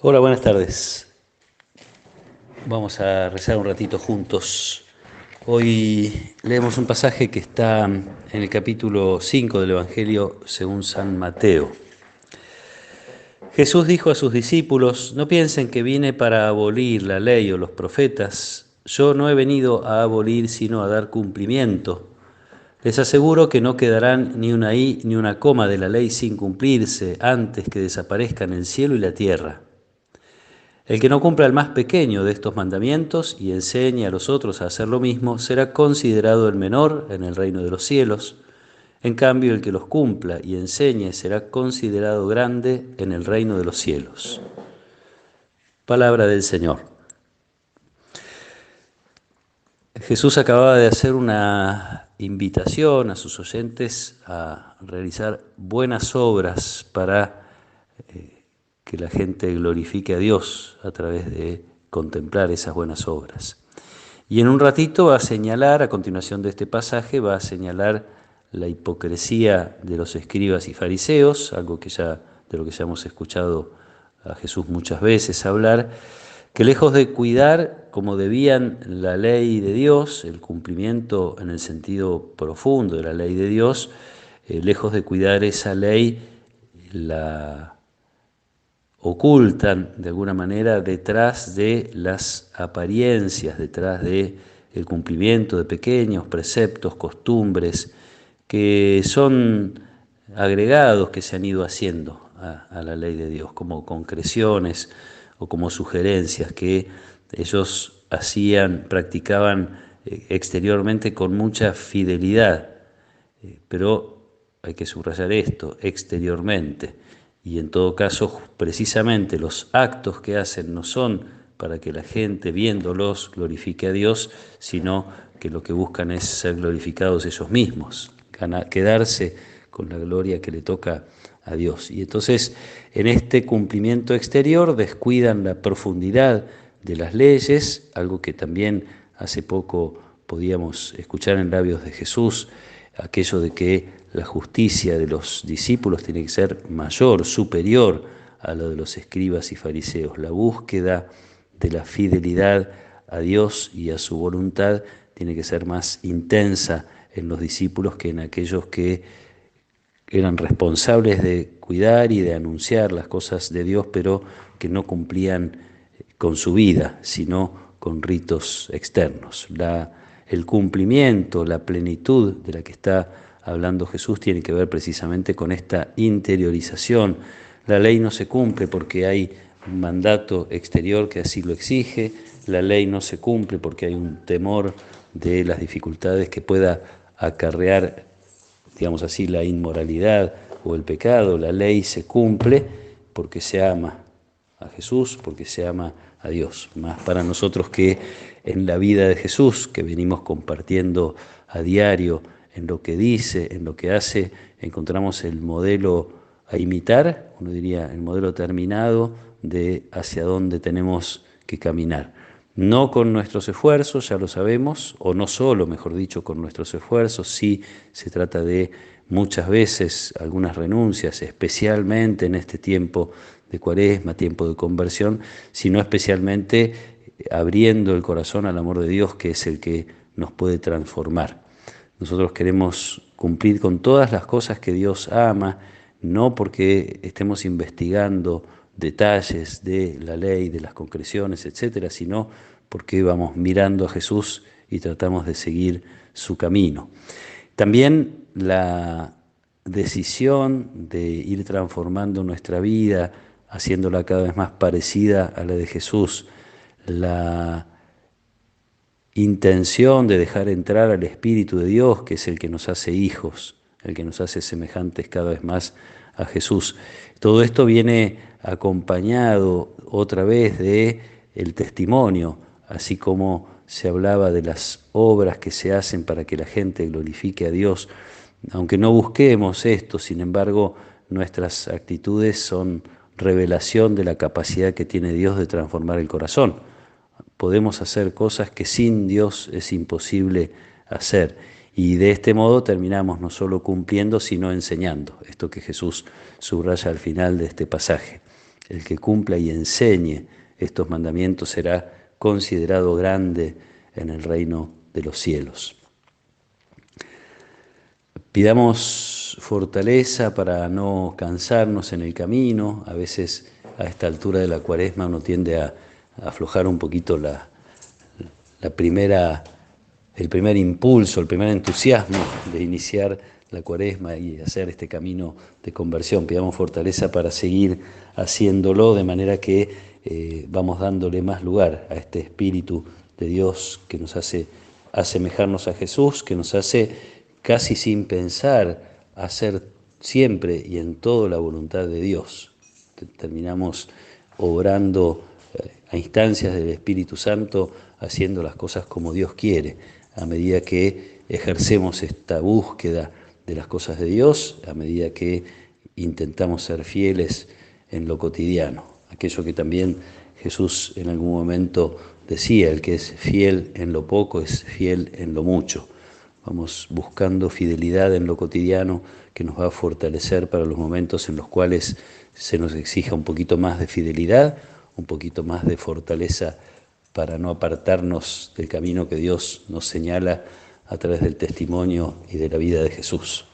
Hola, buenas tardes. Vamos a rezar un ratito juntos. Hoy leemos un pasaje que está en el capítulo 5 del Evangelio según San Mateo. Jesús dijo a sus discípulos: no piensen que vine para abolir la ley o los profetas. Yo no he venido a abolir, sino a dar cumplimiento. Les aseguro que no quedarán ni una i ni una coma de la ley sin cumplirse antes que desaparezcan el cielo y la tierra. El que no cumpla el más pequeño de estos mandamientos y enseñe a los otros a hacer lo mismo, será considerado el menor en el reino de los cielos. En cambio, el que los cumpla y enseñe será considerado grande en el reino de los cielos. Palabra del Señor. Jesús acababa de hacer una invitación a sus oyentes a realizar buenas obras para que la gente glorifique a Dios a través de contemplar esas buenas obras. Y en un ratito va a señalar, a continuación de este pasaje, va a señalar la hipocresía de los escribas y fariseos, algo que de lo que ya hemos escuchado a Jesús muchas veces hablar, que lejos de cuidar como debían la ley de Dios, el cumplimiento en el sentido profundo de la ley de Dios, lejos de cuidar esa ley, la ocultan de alguna manera detrás de las apariencias, detrás de el cumplimiento de pequeños preceptos, costumbres que son agregados que se han ido haciendo a la ley de Dios, como concreciones o como sugerencias que ellos hacían, practicaban exteriormente con mucha fidelidad, pero hay que subrayar esto, exteriormente. Y en todo caso, precisamente los actos que hacen no son para que la gente viéndolos glorifique a Dios, sino que lo que buscan es ser glorificados ellos mismos, quedarse con la gloria que le toca a Dios. Y entonces, en este cumplimiento exterior descuidan la profundidad de las leyes, algo que también hace poco podíamos escuchar en labios de Jesús, aquello de que la justicia de los discípulos tiene que ser mayor, superior a lo de los escribas y fariseos. La búsqueda de la fidelidad a Dios y a su voluntad tiene que ser más intensa en los discípulos que en aquellos que eran responsables de cuidar y de anunciar las cosas de Dios, pero que no cumplían con su vida, sino con ritos externos. El cumplimiento, la plenitud de la que está hablando Jesús tiene que ver precisamente con esta interiorización. La ley no se cumple porque hay un mandato exterior que así lo exige, la ley no se cumple porque hay un temor de las dificultades que pueda acarrear, digamos así, la inmoralidad o el pecado. La ley se cumple porque se ama a Jesús, porque se ama a Dios. Más para nosotros que en la vida de Jesús, que venimos compartiendo a diario en lo que dice, en lo que hace, encontramos el modelo a imitar, uno diría el modelo terminado de hacia dónde tenemos que caminar. No con nuestros esfuerzos, ya lo sabemos, o no solo, mejor dicho, con nuestros esfuerzos, sí se trata de muchas veces algunas renuncias, especialmente en este tiempo de Cuaresma, tiempo de conversión, sino especialmente abriendo el corazón al amor de Dios, que es el que nos puede transformar. Nosotros queremos cumplir con todas las cosas que Dios ama, no porque estemos investigando detalles de la ley, de las concreciones, etcétera, sino porque vamos mirando a Jesús y tratamos de seguir su camino. También la decisión de ir transformando nuestra vida, haciéndola cada vez más parecida a la de Jesús, la intención de dejar entrar al Espíritu de Dios, que es el que nos hace hijos, el que nos hace semejantes cada vez más a Jesús. Todo esto viene acompañado otra vez de el testimonio, así como se hablaba de las obras que se hacen para que la gente glorifique a Dios. Aunque no busquemos esto, sin embargo, nuestras actitudes son revelación de la capacidad que tiene Dios de transformar el corazón. Podemos hacer cosas que sin Dios es imposible hacer. Y de este modo terminamos no solo cumpliendo, sino enseñando. Esto que Jesús subraya al final de este pasaje. el que cumpla y enseñe estos mandamientos será considerado grande en el reino de los cielos. Pidamos fortaleza para no cansarnos en el camino. A veces a esta altura de la Cuaresma uno tiende a aflojar un poquito el primer impulso, el primer entusiasmo de iniciar la Cuaresma y hacer este camino de conversión. Pidamos fortaleza para seguir haciéndolo, de manera que vamos dándole más lugar a este Espíritu de Dios que nos hace asemejarnos a Jesús, que nos hace casi sin pensar hacer siempre y en todo la voluntad de Dios. Terminamos obrando a instancias del Espíritu Santo, haciendo las cosas como Dios quiere, a medida que ejercemos esta búsqueda de las cosas de Dios, a medida que intentamos ser fieles en lo cotidiano. Aquello que también Jesús en algún momento decía, el que es fiel en lo poco es fiel en lo mucho. Vamos buscando fidelidad en lo cotidiano que nos va a fortalecer para los momentos en los cuales se nos exija un poquito más de fidelidad, un poquito más de fortaleza para no apartarnos del camino que Dios nos señala a través del testimonio y de la vida de Jesús.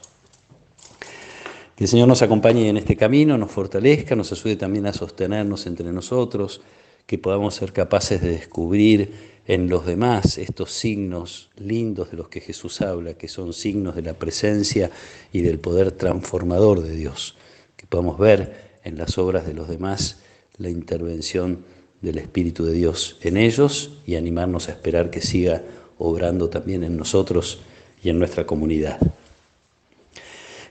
Que el Señor nos acompañe en este camino, nos fortalezca, nos ayude también a sostenernos entre nosotros, que podamos ser capaces de descubrir en los demás estos signos lindos de los que Jesús habla, que son signos de la presencia y del poder transformador de Dios, que podamos ver en las obras de los demás la intervención del Espíritu de Dios en ellos y animarnos a esperar que siga obrando también en nosotros y en nuestra comunidad.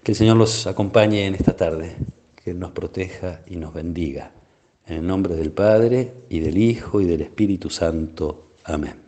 Que el Señor los acompañe en esta tarde, que Él nos proteja y nos bendiga. En el nombre del Padre, y del Hijo, y del Espíritu Santo. Amén.